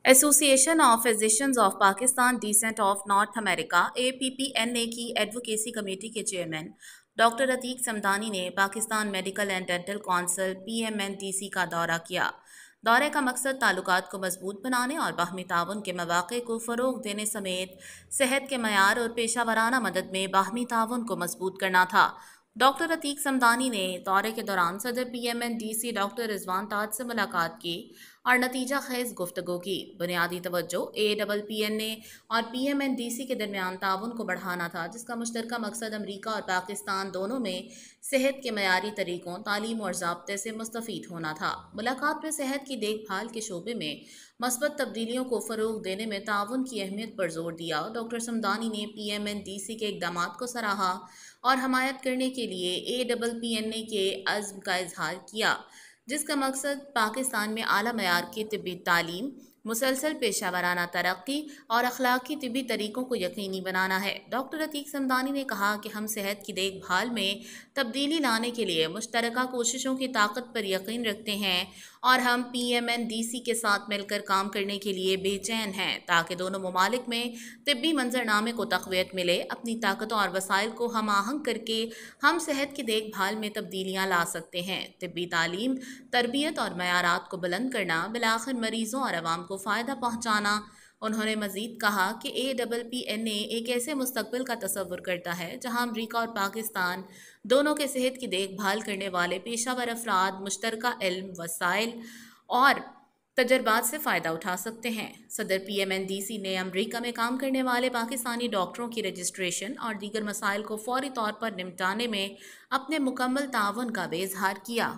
Association of physicians of Pakistan descent of north America APPNA की advocacy committee के chairman doctor Atiq Samdani ने Pakistan medical and dental council PMNDC का दौरा किया। दौरे का मकसद ताल्लुकात को मजबूत बनाने और बाहमी ताउन के मौक़े को फ़रोग़ देने समेत सेहत के मयार और पेशा वराना मदद में बाहमी ताउन को मजबूत करना था। डॉक्टर अतीक समदानी ने दौरे के दौरान सदर PMNDC डॉक्टर रिजवान ताज से मुलाकात की और नतीजा खेज गुफ्तगू की। बुनियादी तवज्जो APPNA और PMNDC के दरमियान ताउन को बढ़ाना था, जिसका मुश्तरका मकसद अमरीका और पाकिस्तान दोनों में सेहत के मयारी तरीकों, तालीम और ज़ाब्ते से मुस्तफ़ीद होना था। मुलाकात में सेहत की देखभाल के शोबे में मस्बत तब्दीलियों को फ़रोग़ देने में ताउन की अहमियत पर जोर दिया। डॉक्टर समदानी ने PMNDC के इक़दामात को सराहा और हमायत करने के लिए APPNA के अज़्म का इजहार किया, जिसका मकसद पाकिस्तान में आला मयार की तिब्बी तालीम, मुसलसल पेशा वराना तरक्की और अखलाकी तिब्बी तरीकों को यकीनी बनाना है। डॉक्टर अतीक समदानी ने कहा कि हम सेहत की देखभाल में तब्दीली लाने के लिए मुश्तरका कोशिशों की ताकत पर यकीन रखते हैं और हम PMNDC के साथ मिलकर काम करने के लिए बेचैन हैं, ताकि दोनों ममालिक में तिब्बी मंजरनामे को तक़वियत मिले। अपनी ताकतों और वसाइल को हम आहंग करके हम सेहत की देखभाल में तब्दीलियाँ ला सकते हैं। तिब्बी तालीम, तरबियत और मयारात को बुलंद करना, बिलाखिर मरीज़ों और अवाम को फ़ायदा पहुँचाना। उन्होंने मज़ीद कहा कि APPNA एक ऐसे मुस्तक़बिल का तसव्वुर करता है जहाँ अमरीका और पाकिस्तान दोनों के सेहत की देखभाल करने वाले पेशावर अफराद मुश्तरका इल्म, वसाइल और तजर्बात से फ़ायदा उठा सकते हैं। सदर PMNDC ने अमरीका में काम करने वाले पाकिस्तानी डॉक्टरों की रजिस्ट्रेशन और दीगर मसाइल को फ़ौरी तौर पर निपटाने में अपने मुकम्मल ताउन का भी इज़हार किया।